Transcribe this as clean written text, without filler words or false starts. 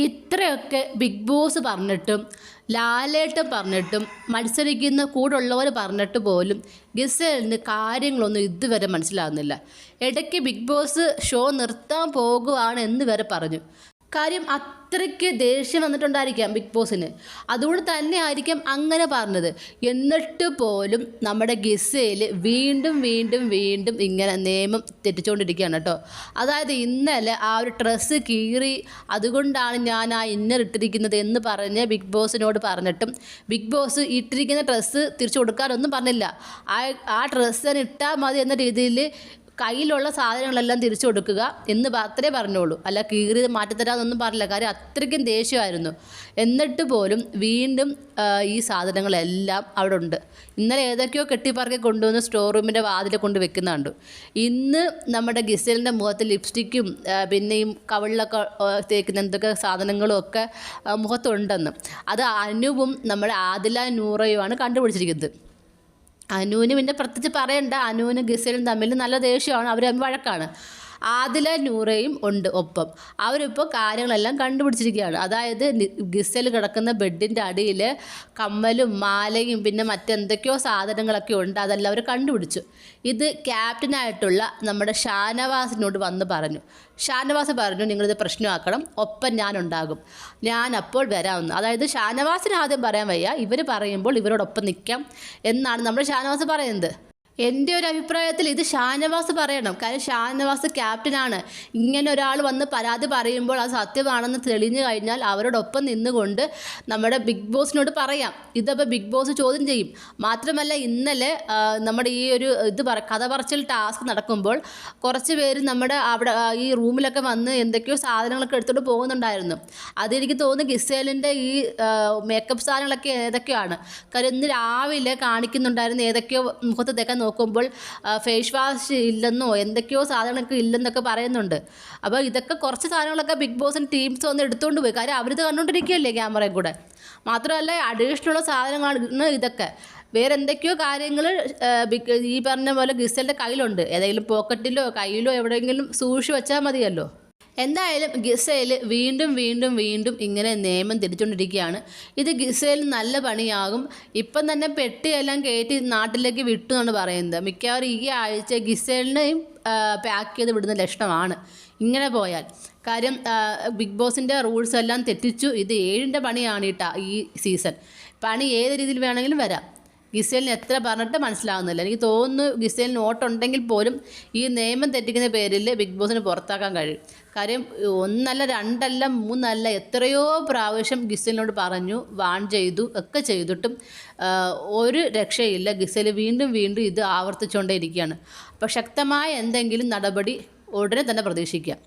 ഇത്രയൊക്കെ big boss പറഞ്ഞിട്ടും ലാലേട്ടൻ പറഞ്ഞിട്ടും മത്സരിക്കുന്ന കൂടുള്ളവർ പറഞ്ഞിട്ട് പോലും ഗിസേലിന് കാര്യങ്ങളൊന്നും ഇതുവരെ മനസ്സിലാകുന്നില്ല. ഇടയ്ക്ക് ബിഗ് ബോസ് ഷോ നിർത്താൻ പോകുകയാണ് എന്ന് വരെ പറഞ്ഞു. കാര്യം അത്രയ്ക്ക് ദേഷ്യം വന്നിട്ടുണ്ടായിരിക്കാം ബിഗ് ബോസിന്. അതുകൊണ്ട് തന്നെ ആയിരിക്കാം അങ്ങനെ പറഞ്ഞത്. എന്നിട്ട് പോലും നമ്മുടെ ഗിസേൽ വീണ്ടും വീണ്ടും വീണ്ടും ഇങ്ങനെ നിയമം തെറ്റിച്ചുകൊണ്ടിരിക്കുകയാണ് കേട്ടോ. അതായത് ഇന്നലെ ആ ഒരു ഡ്രസ്സ് കീറി അതുകൊണ്ടാണ് ഞാൻ ആ ഇന്നർ ഇട്ടിരിക്കുന്നത് എന്ന് പറഞ്ഞ് ബിഗ് ബോസിനോട് പറഞ്ഞിട്ടും ബിഗ് ബോസ് ഇട്ടിരിക്കുന്ന ഡ്രസ്സ് തിരിച്ചു കൊടുക്കാനൊന്നും പറഞ്ഞില്ല. ആ ഡ്രസ്സ് തന്നെ ഇട്ടാൽ മതി എന്ന രീതിയിൽ കയ്യിലുള്ള സാധനങ്ങളെല്ലാം തിരിച്ചു കൊടുക്കുക എന്ന് മാത്രമേ പറഞ്ഞുള്ളൂ. അല്ല കീറി മാറ്റിത്തരാമെന്നൊന്നും പറഞ്ഞില്ല. കാര്യം അത്രയ്ക്കും ദേഷ്യമായിരുന്നു. എന്നിട്ട് പോലും വീണ്ടും ഈ സാധനങ്ങളെല്ലാം അവിടെ ഉണ്ട്. ഇന്നലെ ഏതൊക്കെയോ കെട്ടിപ്പറക്കി കൊണ്ടുവന്ന് സ്റ്റോർ റൂമിൻ്റെ വാതിൽ കൊണ്ട് വെക്കുന്നുണ്ട്. ഇന്ന് നമ്മുടെ ഗിസേലിൻ്റെ മുഖത്ത് ലിപ്സ്റ്റിക്കും പിന്നെ ഈ കവിളിലൊക്കെ തേക്കുന്ന എന്തൊക്കെ സാധനങ്ങളും ഒക്കെ മുഖത്തുണ്ടെന്ന്. അത് അനുവും നമ്മുടെ ആദില നൂറയുമാണ് കണ്ടുപിടിച്ചിരിക്കുന്നത്. അനുവിന് പിന്നെ പ്രത്യേകിച്ച് പറയണ്ട, അനുവിനും ഗിസേലും തമ്മിൽ നല്ല ദേഷ്യമാണ്, അവർ തമ്മിൽ വഴക്കാണ്. ആദില നൂറയും ഉണ്ട് ഒപ്പം. അവരിപ്പോൾ കാര്യങ്ങളെല്ലാം കണ്ടുപിടിച്ചിരിക്കുകയാണ്. അതായത് ഗിസേൽ കിടക്കുന്ന ബെഡിൻ്റെ അടിയിൽ കമ്മലും മാലയും പിന്നെ മറ്റെന്തൊക്കെയോ സാധനങ്ങളൊക്കെ ഉണ്ട്. അതെല്ലാം അവർ കണ്ടുപിടിച്ചു. ഇത് ക്യാപ്റ്റനായിട്ടുള്ള നമ്മുടെ ഷാനവാസിനോട് വന്ന് പറഞ്ഞു. ഷാനവാസ് പറഞ്ഞു, നിങ്ങളിത് പ്രശ്നമാക്കണം, ഒപ്പം ഞാനുണ്ടാകും, ഞാൻ അപ്പോൾ വരാമെന്ന്. അതായത് ഷാനവാസിന് ആദ്യം പറയാൻ വയ്യ, ഇവർ പറയുമ്പോൾ ഇവരോടൊപ്പം നിൽക്കാം എന്നാണ് നമ്മുടെ ഷാനവാസ് പറയുന്നത്. എൻ്റെ ഒരു അഭിപ്രായത്തിൽ ഇത് ഷാനവാസ് പറയണം. കാര്യം ഷാനവാസ് ക്യാപ്റ്റനാണ്. ഇങ്ങനെ ഒരാൾ വന്ന് പരാതി പറയുമ്പോൾ അത് സത്യമാണെന്ന് തെളിഞ്ഞു കഴിഞ്ഞാൽ അവരോടൊപ്പം നിന്നുകൊണ്ട് നമ്മുടെ ബിഗ് ബോസിനോട് പറയാം. ഇതപ്പോൾ ബിഗ് ബോസ് ചോദ്യം ചെയ്യും. മാത്രമല്ല ഇന്നലെ നമ്മുടെ ഈ ഒരു കഥ പറച്ചിൽ ടാസ്ക് നടക്കുമ്പോൾ കുറച്ച് പേര് നമ്മുടെ അവിടെ ഈ റൂമിലൊക്കെ വന്ന് എന്തൊക്കെയോ സാധനങ്ങളൊക്കെ എടുത്തോണ്ട് പോകുന്നുണ്ടായിരുന്നു. അതെനിക്ക് തോന്നുന്നു ഗിസേലിൻ്റെ ഈ മേക്കപ്പ് സാധനങ്ങളൊക്കെ ഏതൊക്കെയാണ്. കാര്യം ഇന്ന് രാവിലെ കാണിക്കുന്നുണ്ടായിരുന്നു ഏതൊക്കെയോ മുഖത്ത് തേക്കാൻ നോക്കുമ്പോൾ ഫേസ് വാഷ് ഇല്ലെന്നോ എന്തൊക്കെയോ സാധനങ്ങളൊക്കെ ഇല്ലെന്നൊക്കെ പറയുന്നുണ്ട്. അപ്പോൾ ഇതൊക്കെ കുറച്ച് സാധനങ്ങളൊക്കെ ബിഗ് ബോസിൻ്റെ ടീംസ് വന്ന് എടുത്തുകൊണ്ട് പോയി. കാര്യം അവരിത് കണ്ടുകൊണ്ടിരിക്കുകയല്ലേ ക്യാമറയിൽ കൂടെ. മാത്രമല്ല അഡീഷണൽ സാധനങ്ങളാണ് ഇതൊക്കെ. വേറെ എന്തൊക്കെയോ കാര്യങ്ങൾ ഈ പറഞ്ഞ പോലെ ഗിസേലിൻ്റെ കയ്യിലുണ്ട്. ഏതെങ്കിലും പോക്കറ്റിലോ കയ്യിലോ എവിടെയെങ്കിലും സൂക്ഷിച്ച് വെച്ചാൽ മതിയല്ലോ. എന്തായാലും ഗിസേൽ വീണ്ടും വീണ്ടും വീണ്ടും ഇങ്ങനെ നിയമം തിരിച്ചുകൊണ്ടിരിക്കുകയാണ്. ഇത് ഗിസേലിന് നല്ല പണിയാകും. ഇപ്പം തന്നെ പെട്ടിയെല്ലാം കയറ്റി നാട്ടിലേക്ക് വിട്ടു എന്നാണ് പറയുന്നത്. മിക്കവാറും ഈ ആഴ്ച ഗിസേലിനെയും പാക്ക് ചെയ്ത് വിടുന്ന ലക്ഷണമാണ് ഇങ്ങനെ പോയാൽ. കാര്യം ബിഗ് ബോസിൻ്റെ റൂൾസ് എല്ലാം തെറ്റിച്ചു. ഇത് 7ൻ്റെ പണിയാണ് ഈ സീസൺ. പണി ഏത് രീതിയിൽ വേണമെങ്കിലും വരാം. ഗിസേലിന് എത്ര പറഞ്ഞിട്ട് മനസ്സിലാവുന്നില്ല. എനിക്ക് തോന്നുന്നു ഗിസേലിന് വോട്ടുണ്ടെങ്കിൽ പോലും ഈ നിയമം തെറ്റിക്കുന്ന പേരിൽ ബിഗ് ബോസിന് പുറത്താക്കാൻ കഴിയും. കാര്യം 1 അല്ല 2 അല്ല 3 അല്ല എത്രയോ പ്രാവശ്യം ഗിസേലിനോട് പറഞ്ഞു, വാൺ ചെയ്തു, ഒക്കെ ചെയ്തിട്ടും ഒരു രക്ഷയില്ല. ഗിസേൽ വീണ്ടും വീണ്ടും ഇത് ആവർത്തിച്ചുകൊണ്ടേ ഇരിക്കുകയാണ്. അപ്പോൾ ശക്തമായ എന്തെങ്കിലും നടപടി ഉടനെ തന്നെ പ്രതീക്ഷിക്കാം.